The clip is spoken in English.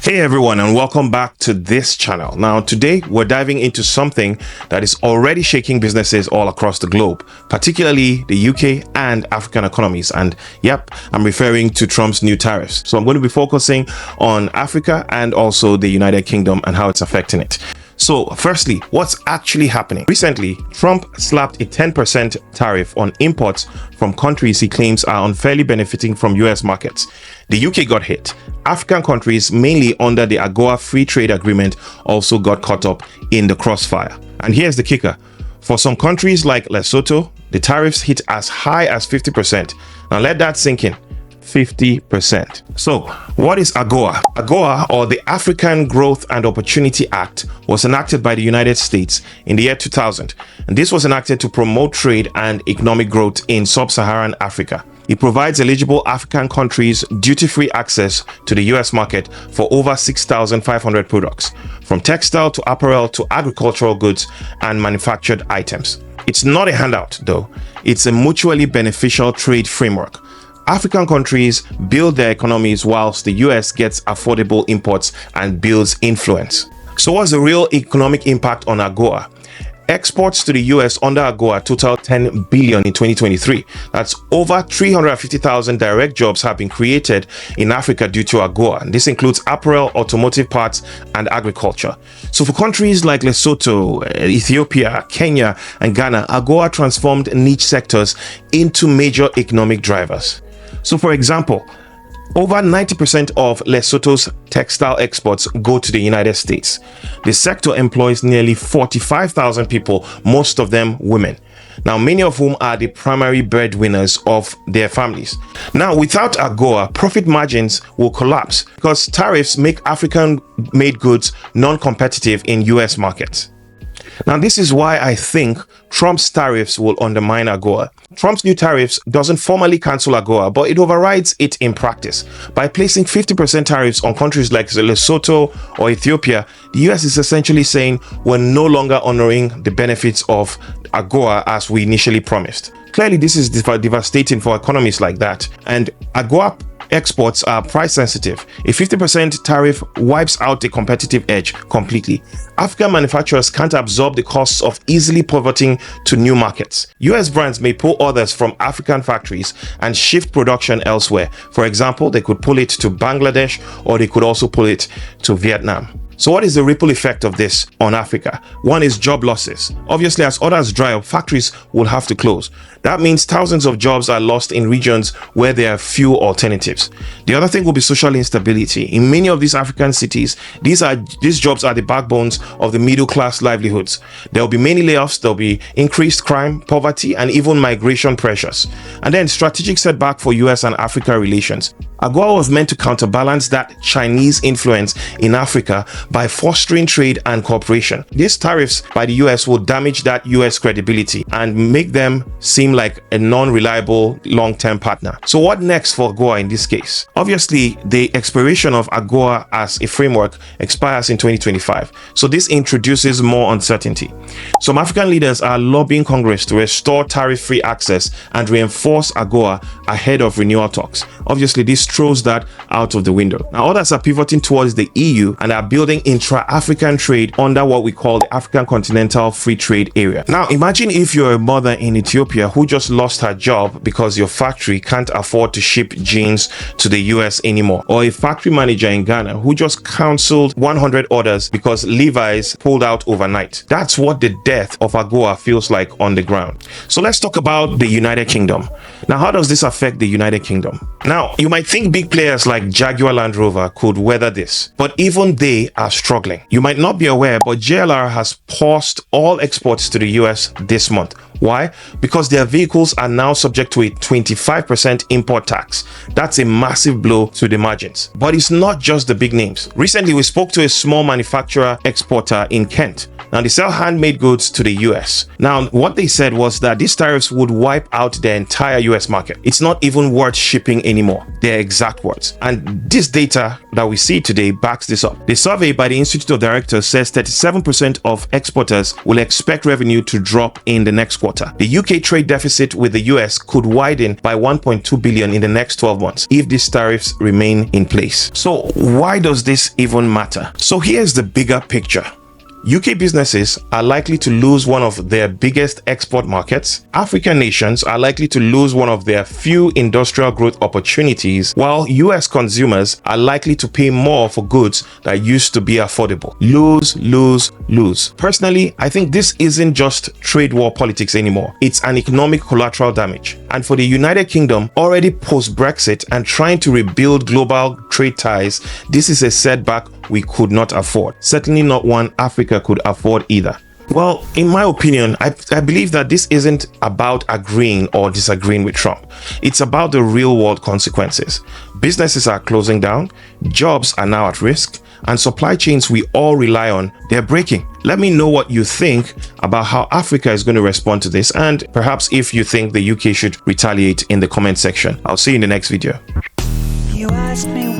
Hey everyone, and welcome back to this channel. Now today we're diving into something that is already shaking businesses all across the globe, particularly the UK and African economies. And yep, I'm referring to Trump's new tariffs. So I'm going to be focusing on Africa and also the United Kingdom and how it's affecting it. So firstly, what's actually happening? Recently, Trump slapped a 10% tariff on imports from countries he claims are unfairly benefiting from US markets. The UK got hit. African countries, mainly under the AGOA Free Trade Agreement, also got caught up in the crossfire. And here's the kicker. For some countries like Lesotho, the tariffs hit as high as 50%. Now let that sink in. 50%. So what is AGOA? AGOA, or the African Growth and Opportunity Act, was enacted by the United States in the year 2000. And this was enacted to promote trade and economic growth in sub-Saharan Africa. It provides eligible African countries duty-free access to the US market for over 6,500 products, from textile to apparel to agricultural goods and manufactured items. It's not a handout though. It's a mutually beneficial trade framework. African countries build their economies whilst the US gets affordable imports and builds influence. So what's the real economic impact on AGOA? Exports to the US under AGOA total 10 billion in 2023. That's over 350,000 direct jobs have been created in Africa due to AGOA. This includes apparel, automotive parts, and agriculture. So for countries like Lesotho, Ethiopia, Kenya, and Ghana, AGOA transformed niche sectors into major economic drivers. So for example, over 90% of Lesotho's textile exports go to the United States. The sector employs nearly 45,000 people, most of them women. Now, many of whom are the primary breadwinners of their families. Now, without AGOA, profit margins will collapse because tariffs make African-made goods non-competitive in US markets. Now, this is why I think Trump's tariffs will undermine AGOA. Trump's new tariffs doesn't formally cancel AGOA, but it overrides it in practice. By placing 50% tariffs on countries like Lesotho or Ethiopia, the US is essentially saying we're no longer honoring the benefits of AGOA as we initially promised. Clearly, this is devastating for economies like that. And AGOA exports are price sensitive. A 50% tariff wipes out the competitive edge completely. African manufacturers can't absorb the costs of easily pivoting to new markets. US brands may pull orders from African factories and shift production elsewhere. For example, they could pull it to Bangladesh, or they could also pull it to Vietnam. So what is the ripple effect of this on Africa? One is job losses. Obviously, as orders dry up, factories will have to close. That means thousands of jobs are lost in regions where there are few alternatives. The other thing will be social instability. In many of these African cities, these jobs are the backbones of the middle class livelihoods. There will be many layoffs, there will be increased crime, poverty, and even migration pressures. And then strategic setback for US and Africa relations. AGOA was meant to counterbalance that Chinese influence in Africa by fostering trade and cooperation. These tariffs by the US will damage that US credibility and make them seem like a non-reliable long-term partner. So what next for AGOA in this case? Obviously, the expiration of AGOA as a framework expires in 2025. So this introduces more uncertainty. Some African leaders are lobbying Congress to restore tariff-free access and reinforce AGOA ahead of renewal talks. Obviously, this throws that out of the window. Now, others are pivoting towards the EU and are building intra-African trade under what we call the African Continental Free Trade Area. Now, imagine if you're a mother in Ethiopia who just lost her job because your factory can't afford to ship jeans to the US anymore, or a factory manager in Ghana who just canceled 100 orders because Levi's pulled out overnight. That's what the death of AGOA feels like on the ground. So let's talk about the United Kingdom. Now, how does this affect the United Kingdom? Now, you might think big players like Jaguar Land Rover could weather this, but even they are struggling. You might not be aware, but JLR has paused all exports to the US this month. Why? Because their vehicles are now subject to a 25% import tax. That's a massive blow to the margins. But it's not just the big names. Recently, we spoke to a small manufacturer exporter in Kent. Now, they sell handmade goods to the US. Now, what they said was that these tariffs would wipe out their entire US market. It's not even worth shipping anymore. They're exact words. And this data that we see today backs this up. The survey by the Institute of Directors says 37% of exporters will expect revenue to drop in the next quarter. The UK trade deficit with the US could widen by 1.2 billion in the next 12 months if these tariffs remain in place. So why does this even matter? So here's the bigger picture. UK businesses are likely to lose one of their biggest export markets. African nations are likely to lose one of their few industrial growth opportunities, while US consumers are likely to pay more for goods that used to be affordable. Lose, lose, lose. Personally, I think this isn't just trade war politics anymore. It's an economic collateral damage. And for the United Kingdom, already post-Brexit and trying to rebuild global trade ties, this is a setback we could not afford. Certainly not one Africa could afford either. Well, in my opinion, I believe that this isn't about agreeing or disagreeing with Trump. It's about the real world consequences. Businesses are closing down, jobs are now at risk, and supply chains we all rely on, they're breaking. Let me know what you think about how Africa is going to respond to this, and perhaps if you think the UK should retaliate in the comment section. I'll see you in the next video. You asked me